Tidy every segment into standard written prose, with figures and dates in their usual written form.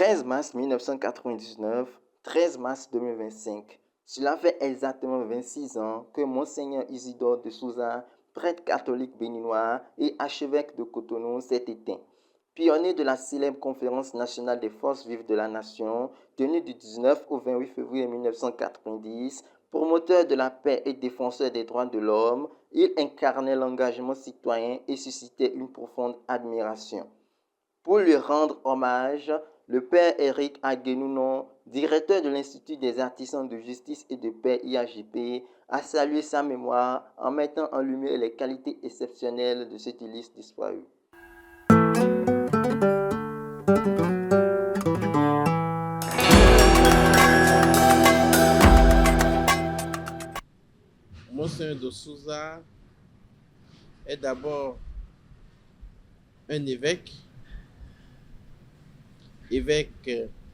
13 mars 1999, 13 mars 2025. Cela fait exactement 26 ans que Monseigneur Isidore de Souza, prêtre catholique béninois et archevêque de Cotonou, s'est éteint. Pionnier de la célèbre conférence nationale des forces vives de la nation, tenue du 19 au 28 février 1990, promoteur de la paix et défenseur des droits de l'homme, il incarnait l'engagement citoyen et suscitait une profonde admiration. Pour lui rendre hommage, le père Éric Aguenounon, directeur de l'Institut des artisans de justice et de paix IAJP, a salué sa mémoire en mettant en lumière les qualités exceptionnelles de cet illustre disparu. Monseigneur de Souza est d'abord un évêque,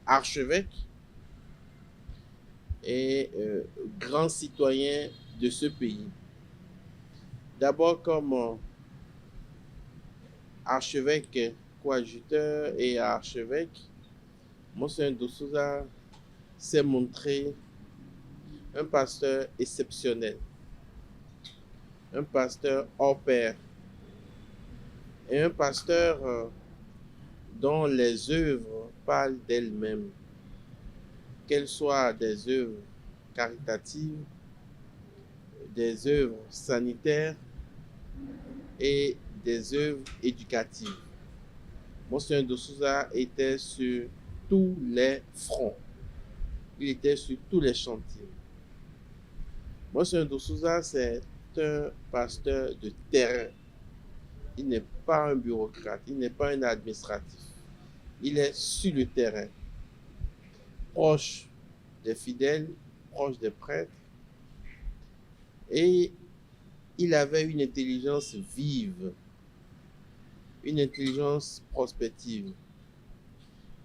archevêque et grand citoyen de ce pays. D'abord comme archevêque coadjuteur et archevêque, Monseigneur de Souza s'est montré un pasteur exceptionnel, un pasteur hors pair et un pasteur dont les œuvres parlent d'elles-mêmes, qu'elles soient des œuvres caritatives, des œuvres sanitaires et des œuvres éducatives. Monseigneur de Souza était sur tous les fronts. Il était sur tous les chantiers. Monseigneur de Souza, c'est un pasteur de terrain. Il n'est pas un bureaucrate, il n'est pas un administratif. Il est sur le terrain, proche des fidèles, proche des prêtres. Et il avait une intelligence vive, une intelligence prospective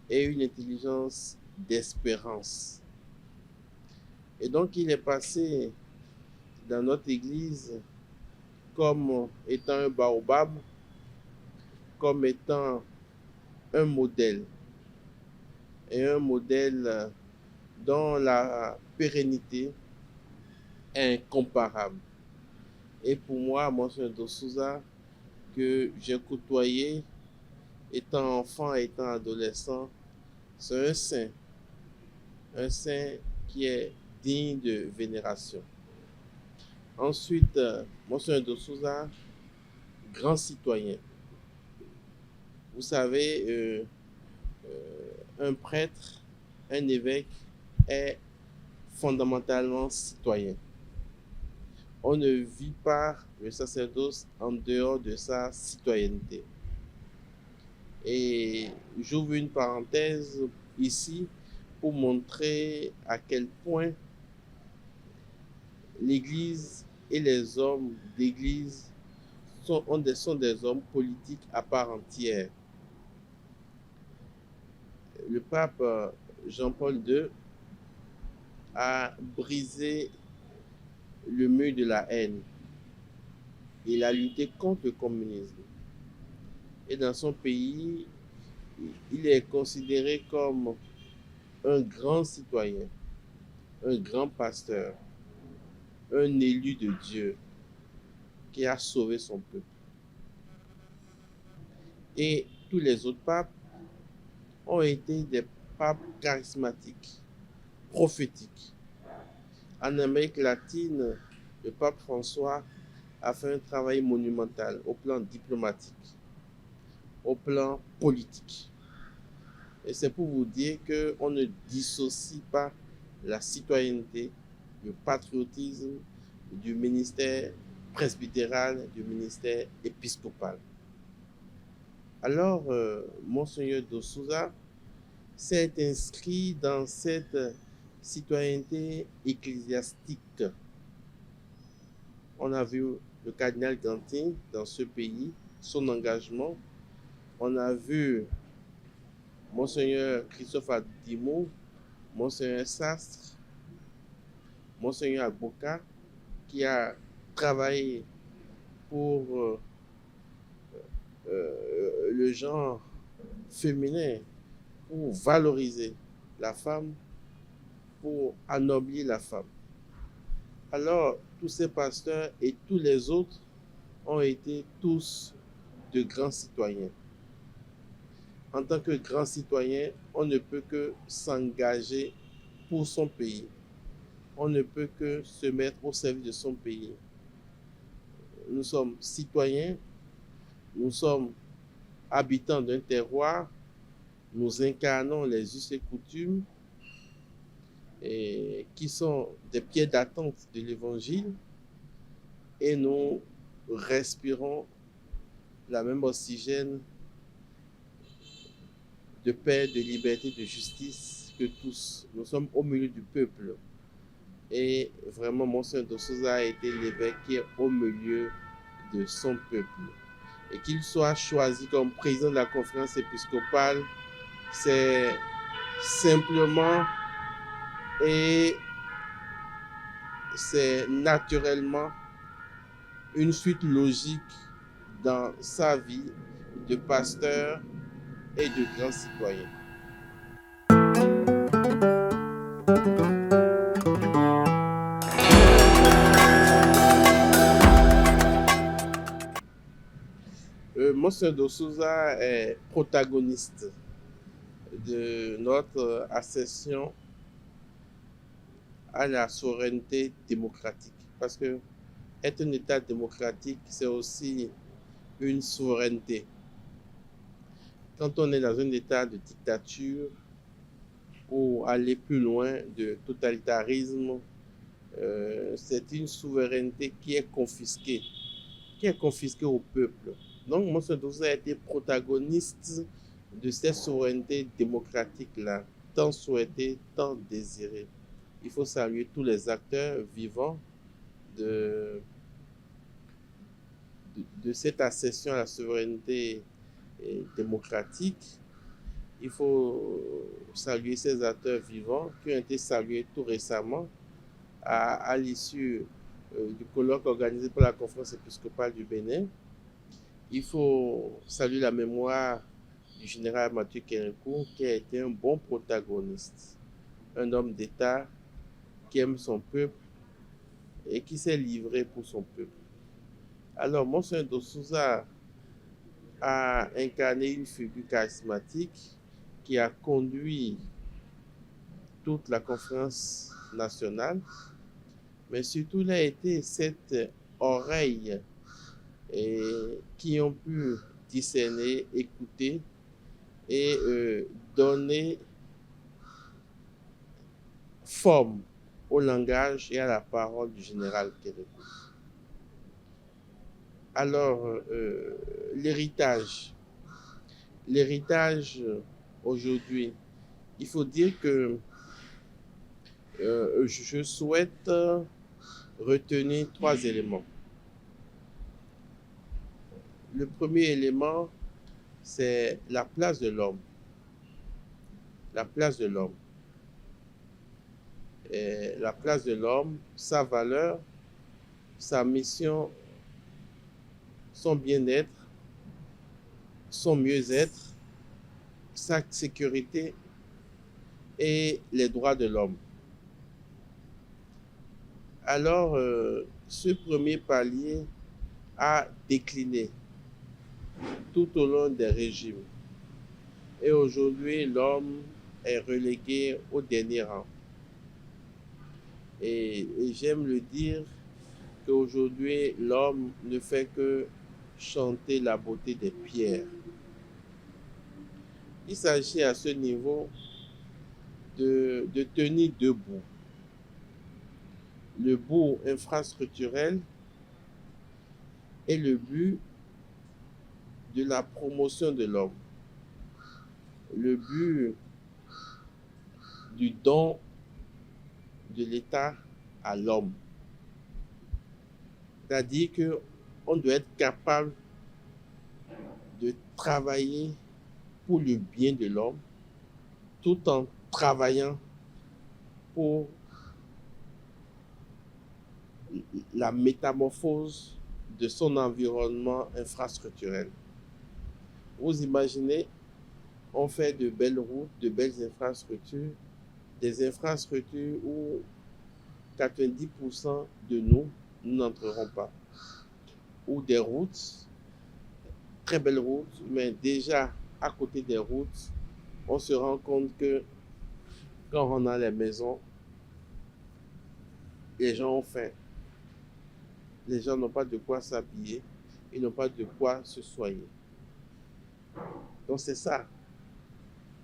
et une intelligence d'espérance. Et donc il est passé dans notre église comme étant un baobab, comme étant un modèle, et un modèle dont la pérennité est incomparable. Et pour moi, Monseigneur de Souza, que j'ai côtoyé étant enfant, étant adolescent, c'est un saint qui est digne de vénération. Ensuite, Monseigneur de Souza, grand citoyen. Vous savez, un prêtre, un évêque est fondamentalement citoyen. On ne vit pas le sacerdoce en dehors de sa citoyenneté. Et j'ouvre une parenthèse ici pour montrer à quel point l'Église et les hommes d'Église sont des hommes politiques à part entière. Le pape Jean-Paul II a brisé le mur de la haine. Il a lutté contre le communisme. Et dans son pays, il est considéré comme un grand citoyen, un grand pasteur, un élu de Dieu qui a sauvé son peuple. Et tous les autres papes ont été des papes charismatiques, prophétiques. En Amérique latine, le pape François a fait un travail monumental au plan diplomatique, au plan politique. Et c'est pour vous dire qu'on ne dissocie pas la citoyenneté, le patriotisme du ministère presbytéral, du ministère épiscopal. Alors, Monseigneur de Souza s'est inscrit dans cette citoyenneté ecclésiastique. On a vu le cardinal Gantine dans ce pays, son engagement. On a vu Monseigneur Christophe Adimo, Monseigneur Sastre, Monseigneur Agboka, qui a travaillé pour le genre féminin pour valoriser la femme, pour ennoblir la femme. Alors, tous ces pasteurs et tous les autres ont été tous de grands citoyens. En tant que grand citoyen, on ne peut que s'engager pour son pays. On ne peut que se mettre au service de son pays. Nous sommes citoyens, nous sommes habitants d'un terroir, nous incarnons les us et coutumes qui sont des pieds d'attente de l'Évangile et nous respirons la même oxygène de paix, de liberté, de justice que tous. Nous sommes au milieu du peuple. Et vraiment, Monseigneur de Souza a été l'évêque qui est au milieu de son peuple. Et qu'il soit choisi comme président de la conférence épiscopale, c'est simplement et c'est naturellement une suite logique dans sa vie de pasteur et de grand citoyen. Monseigneur de Souza est protagoniste de notre accession à la souveraineté démocratique. Parce que être un État démocratique, c'est aussi une souveraineté. Quand on est dans un État de dictature, ou aller plus loin de totalitarisme, c'est une souveraineté qui est confisquée au peuple. Donc, Monseigneur Douza a été protagoniste de cette souveraineté démocratique-là, tant souhaitée, tant désirée. Il faut saluer tous les acteurs vivants de cette accession à la souveraineté démocratique. Il faut saluer ces acteurs vivants qui ont été salués tout récemment à l'issue du colloque organisé par la conférence épiscopale du Bénin. Il faut saluer la mémoire du général Mathieu Kérékou qui a été un bon protagoniste, un homme d'État qui aime son peuple et qui s'est livré pour son peuple. Alors, Monseigneur de Souza a incarné une figure charismatique qui a conduit toute la conférence nationale, mais surtout il a été cette oreille qui ont pu discerner, écouter et donner forme au langage et à la parole du général Kérékou. Alors, l'héritage aujourd'hui, il faut dire que je souhaite retenir 3 éléments. Le premier élément, c'est la place de l'homme. La place de l'homme. La place de l'homme, sa valeur, sa mission, son bien-être, son mieux-être, sa sécurité et les droits de l'homme. Alors, ce premier palier a décliné tout au long des régimes. Et aujourd'hui, l'homme est relégué au dernier rang. Et j'aime le dire qu'aujourd'hui, l'homme ne fait que chanter la beauté des pierres. Il s'agit à ce niveau de tenir debout. Le bout infrastructurel est le but de la promotion de l'homme. Le but du don de l'État à l'homme. C'est-à-dire qu'on doit être capable de travailler pour le bien de l'homme, tout en travaillant pour la métamorphose de son environnement infrastructurel. Vous imaginez On fait de belles routes, de belles infrastructures, des infrastructures où 90% de nous n'entrerons pas. Ou des routes, très belles routes, mais déjà à côté des routes, on se rend compte que quand on a les maisons, les gens ont faim. Les gens n'ont pas de quoi s'habiller, ils n'ont pas de quoi se soigner. Donc c'est ça,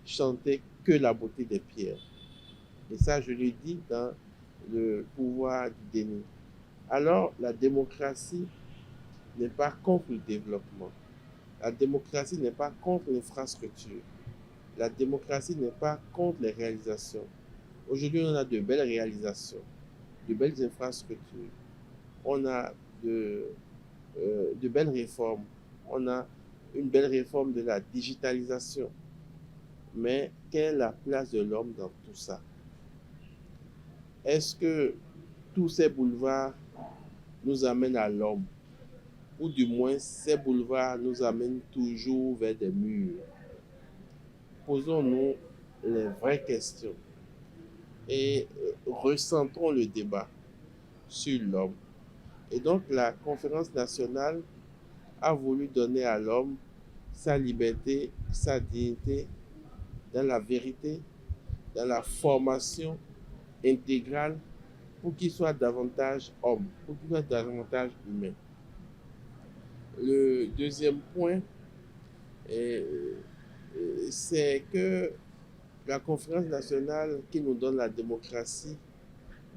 chanter que la beauté des pierres. Et ça, je le dis dans le pouvoir du déni. Alors, la démocratie n'est pas contre le développement. La démocratie n'est pas contre l'infrastructure. La démocratie n'est pas contre les réalisations. Aujourd'hui, on a de belles réalisations, de belles infrastructures. On a de belles réformes. On a une belle réforme de la digitalisation. Mais quelle est la place de l'homme dans tout ça? Est-ce que tous ces boulevards nous amènent à l'homme? Ou du moins, ces boulevards nous amènent toujours vers des murs? Posons-nous les vraies questions et recentrons le débat sur l'homme. Et donc, la conférence nationale a voulu donner à l'homme sa liberté, sa dignité, dans la vérité, dans la formation intégrale, pour qu'il soit davantage homme, pour qu'il soit davantage humain. Le deuxième point, c'est que la conférence nationale qui nous donne la démocratie,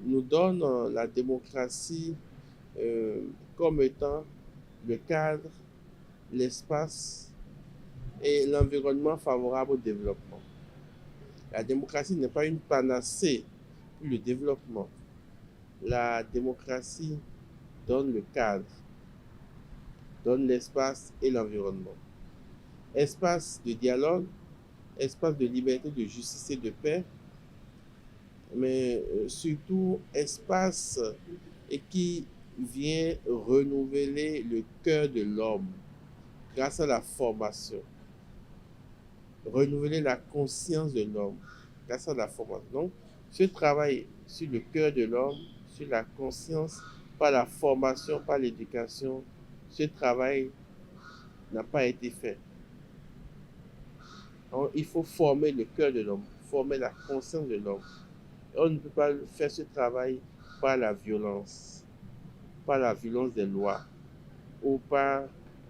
nous donne la démocratie comme étant le cadre, l'espace et l'environnement favorable au développement. La démocratie n'est pas une panacée pour le développement. La démocratie donne le cadre, donne l'espace et l'environnement. Espace de dialogue, espace de liberté, de justice et de paix, mais surtout espace qui vient renouveler le cœur de l'homme grâce à la formation, renouveler la conscience de l'homme grâce à la formation. Donc, ce travail sur le cœur de l'homme, sur la conscience, par la formation, par l'éducation, ce travail n'a pas été fait. Donc, il faut former le cœur de l'homme, former la conscience de l'homme. On ne peut pas faire ce travail par la violence des lois ou par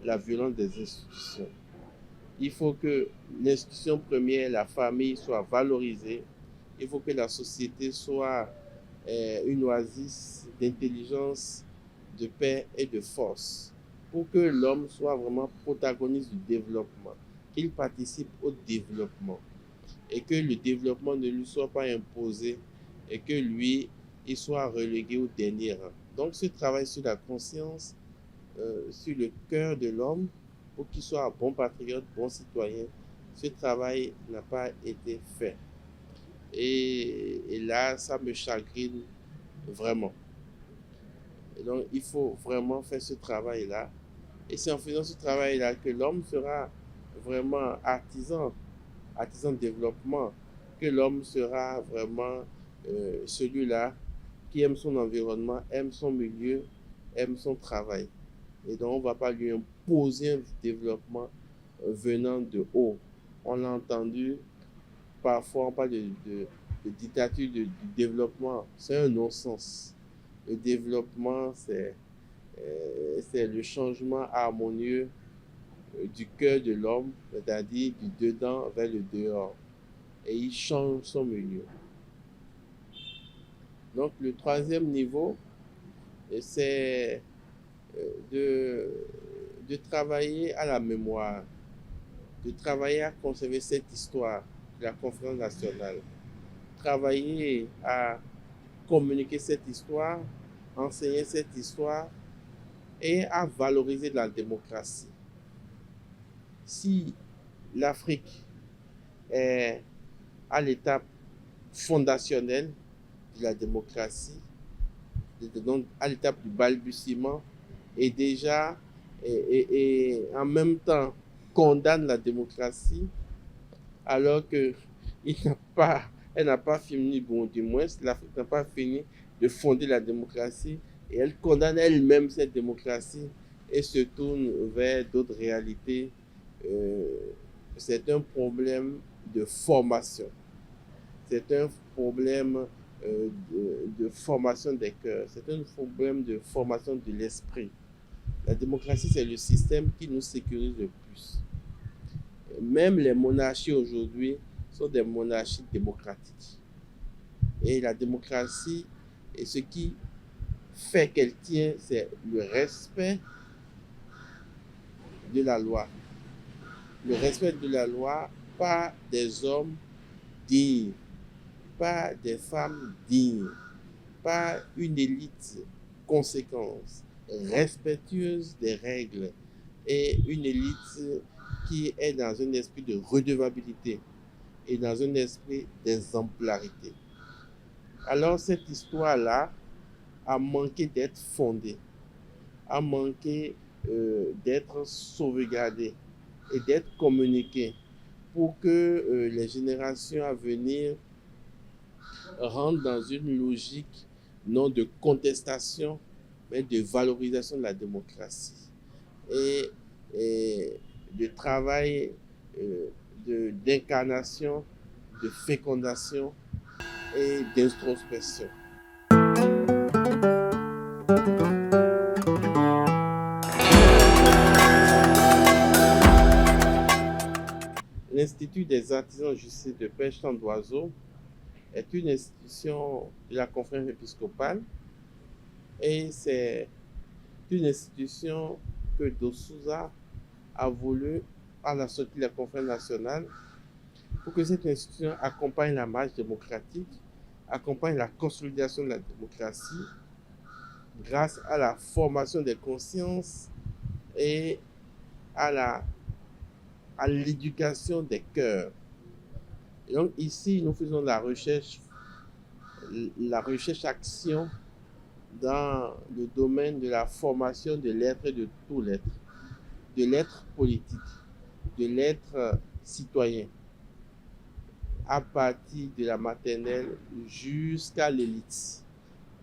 la violence des institutions. Il faut que l'institution première, la famille, soit valorisée. Il faut que la société soit une oasis d'intelligence, de paix et de force, pour que l'homme soit vraiment protagoniste du développement, qu'il participe au développement et que le développement ne lui soit pas imposé et que lui, il soit relégué au dernier rang. Donc ce travail sur la conscience, sur le cœur de l'homme, pour qu'il soit un bon patriote, bon citoyen, ce travail n'a pas été fait. Et là, ça me chagrine vraiment. Et donc, il faut vraiment faire ce travail-là. Et c'est en faisant ce travail-là que l'homme sera vraiment artisan de développement, que l'homme sera vraiment celui-là qui aime son environnement, aime son milieu, aime son travail. Et donc, on ne va pas lui imposer un développement venant de haut. On l'a entendu, parfois on parle de dictature du développement. C'est un non-sens. Le développement, c'est le changement harmonieux du cœur de l'homme, c'est-à-dire du dedans vers le dehors. Et il change son milieu. Donc, le troisième niveau, c'est de travailler à la mémoire, de travailler à conserver cette histoire de la conférence nationale, travailler à communiquer cette histoire, enseigner cette histoire et à valoriser la démocratie. Si l'Afrique est à l'étape fondationnelle de la démocratie, donc à l'étape du balbutiement, et déjà et en même temps condamne la démocratie, alors que elle n'a pas fini, bon, du moins, l'Afrique n'a pas fini de fonder la démocratie et elle condamne elle-même cette démocratie et se tourne vers d'autres réalités. C'est un problème de formation. C'est un problème de formation des cœurs. C'est un problème de formation de l'esprit. La démocratie, c'est le système qui nous sécurise le plus. Même les monarchies aujourd'hui sont des monarchies démocratiques. Et la démocratie, et ce qui fait qu'elle tient, c'est le respect de la loi. Le respect de la loi par des hommes dignes, par des femmes dignes, par une élite conséquente, respectueuse des règles et une élite qui est dans un esprit de redevabilité et dans un esprit d'exemplarité. Alors cette histoire-là a manqué d'être fondée, a manqué d'être sauvegardée et d'être communiquée pour que les générations à venir rentrent dans une logique non de contestation, mais de valorisation de la démocratie et de travail d'incarnation, de fécondation et d'introspection. L'Institut des artisans justice de pêche Temps d'Oiseau est une institution de la conférence épiscopale et c'est une institution que Do Souza a voulu à la sortie de la conférence nationale pour que cette institution accompagne la marche démocratique, accompagne la consolidation de la démocratie grâce à la formation des consciences et à l'éducation des cœurs. Et donc ici, nous faisons la recherche-action dans le domaine de la formation de l'être et de tout l'être, de l'être politique, de l'être citoyen, à partir de la maternelle jusqu'à l'élite.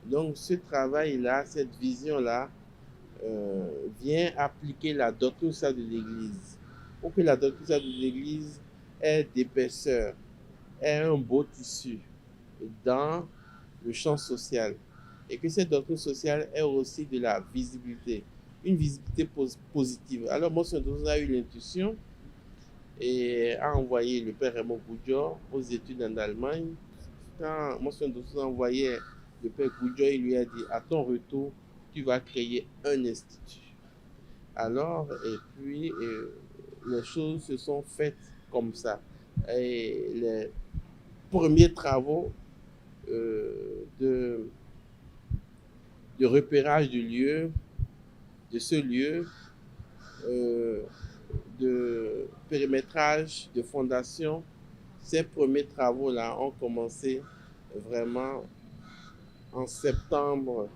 Donc ce travail-là, cette vision-là, vient appliquer la doctrine sociale de l'Église. Pour que la doctrine sociale de l'Église ait d'épaisseur, ait un beau tissu dans le champ social. Et que cette doctrine sociale ait aussi de la visibilité, une visibilité positive. Alors Monseigneur Dossouza a eu l'intuition et a envoyé le père Raymond Goudjor aux études en Allemagne. Quand Monseigneur Dossouza envoyait le père Goudjor, il lui a dit: à ton retour, tu vas créer un institut. Alors, et puis, les choses se sont faites comme ça. Et les premiers travaux de repérage du lieu, de ce lieu, de périmétrage, de fondation, ces premiers travaux-là ont commencé vraiment en septembre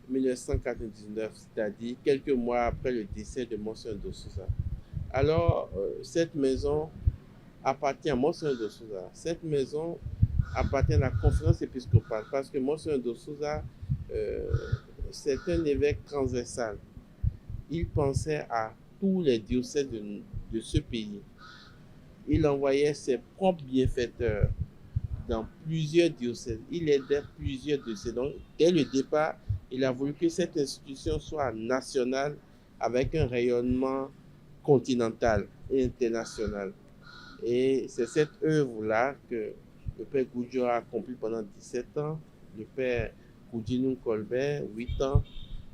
1999, c'est-à-dire quelques mois après le décès de Monseigneur Dossouza. Alors, cette maison appartient à Monseigneur Dossouza. Cette maison appartient à la conférence épiscopale parce que Monseigneur Dossouza, c'est un évêque transversal. Il pensait à tous les diocèses de ce pays. Il envoyait ses propres bienfaiteurs dans plusieurs diocèses. Il aidait plusieurs diocèses. Donc, dès le départ, il a voulu que cette institution soit nationale avec un rayonnement continental et international. Et c'est cette œuvre-là que le père Goudjor a accompli pendant 17 ans, le père Koudjinou Colbert, 8 ans,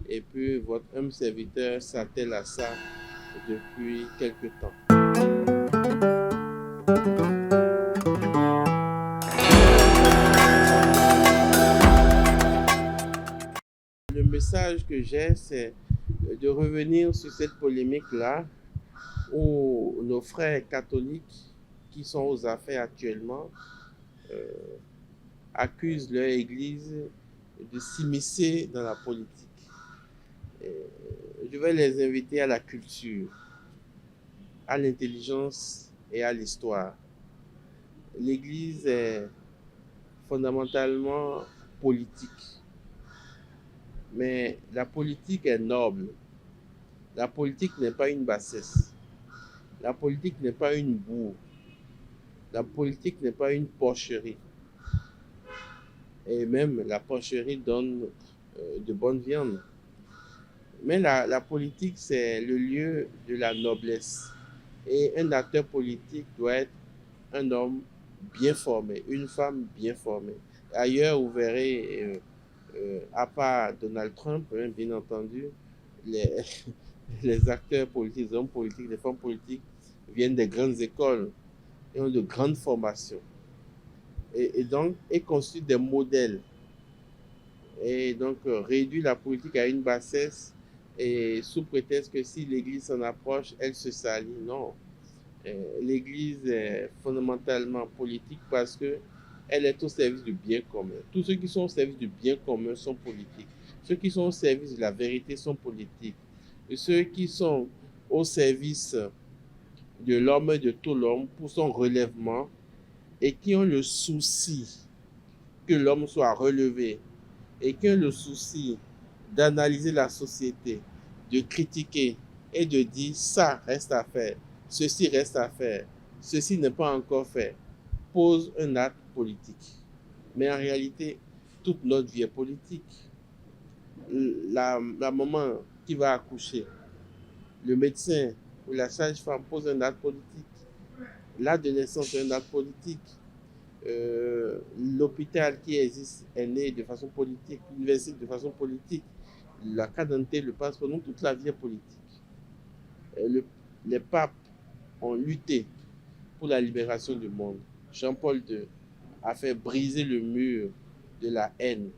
et puis votre humble serviteur s'attelle à ça depuis quelques temps. Le message que j'ai, c'est de revenir sur cette polémique-là où nos frères catholiques qui sont aux affaires actuellement accusent leur Église de s'immiscer dans la politique. Je vais les inviter à la culture, à l'intelligence et à l'histoire. L'Église est fondamentalement politique, mais la politique est noble. La politique n'est pas une bassesse. La politique n'est pas une bourre. La politique n'est pas une porcherie. Et même la porcherie donne de bonnes viandes. Mais la politique, c'est le lieu de la noblesse. Et un acteur politique doit être un homme bien formé, une femme bien formée. Ailleurs, vous verrez, à part Donald Trump, hein, bien entendu, les, les acteurs politiques, les hommes politiques, les femmes politiques viennent des grandes écoles et ont de grandes formations. Et donc, et constituent des modèles. Et donc, réduire la politique à une bassesse et sous prétexte que si l'Église s'en approche, elle se salit. Non. L'Église est fondamentalement politique parce que elle est au service du bien commun. Tous ceux qui sont au service du bien commun sont politiques. Ceux qui sont au service de la vérité sont politiques. Et ceux qui sont au service de l'homme et de tout l'homme pour son relèvement et qui ont le souci que l'homme soit relevé et qui ont le souci d'analyser la société, de critiquer et de dire ça reste à faire, ceci reste à faire, ceci n'est pas encore fait, pose un acte politique. Mais en réalité, toute notre vie est politique. La maman qui va accoucher, le médecin ou la sage-femme pose un acte politique. L'acte de naissance est un acte politique. L'hôpital qui existe est né de façon politique, l'université de façon politique, la carte d'identité, le passeport, donc toute la vie est politique. Les papes ont lutté pour la libération du monde. Jean-Paul II a fait briser le mur de la haine,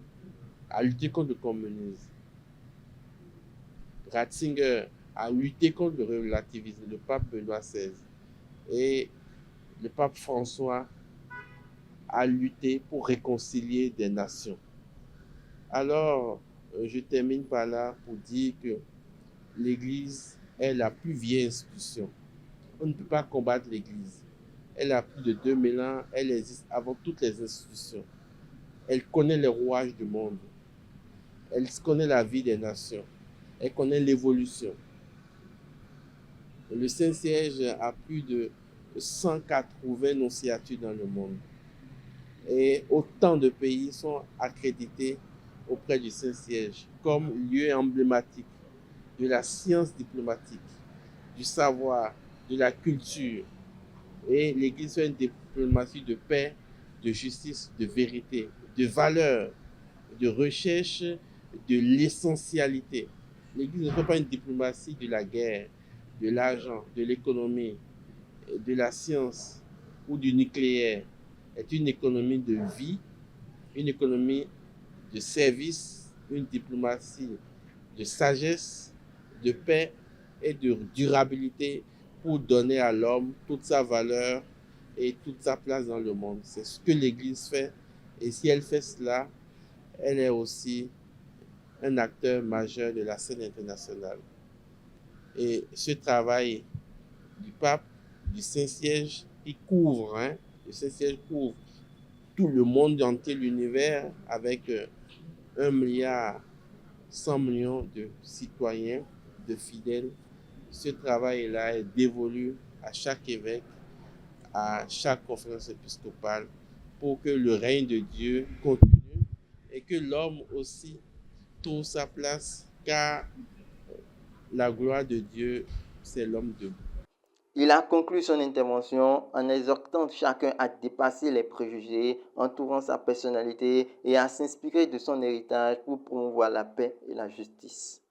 a lutté contre le communisme. Ratzinger a lutté contre le relativisme, le pape Benoît XVI. Et le pape François a lutté pour réconcilier des nations. Alors, je termine par là pour dire que l'Église est la plus vieille institution. On ne peut pas combattre l'Église. Elle a plus de 2000 ans, elle existe avant toutes les institutions. Elle connaît les rouages du monde. Elle connaît la vie des nations. Elle connaît l'évolution. Le Saint-Siège a plus de 180 nonciatures dans le monde. Et autant de pays sont accrédités auprès du Saint-Siège comme lieu emblématique de la science diplomatique, du savoir, de la culture. Et l'Église fait une diplomatie de paix, de justice, de vérité, de valeur, de recherche, de l'essentialité. L'Église ne fait pas une diplomatie de la guerre, de l'argent, de l'économie, de la science ou du nucléaire. C'est une économie de vie, une économie de service, une diplomatie de sagesse, de paix et de durabilité pour donner à l'homme toute sa valeur et toute sa place dans le monde. C'est ce que l'Église fait. Et si elle fait cela, elle est aussi un acteur majeur de la scène internationale. Et ce travail du pape, du Saint-Siège, il couvre, le Saint-Siège couvre tout le monde entier, l'univers, avec 1,1 milliard de citoyens, de fidèles. Ce travail-là est dévolu à chaque évêque, à chaque conférence épiscopale, pour que le règne de Dieu continue et que l'homme aussi trouve sa place, car la gloire de Dieu, c'est l'homme debout. Il a conclu son intervention en exhortant chacun à dépasser les préjugés entourant sa personnalité et à s'inspirer de son héritage pour promouvoir la paix et la justice.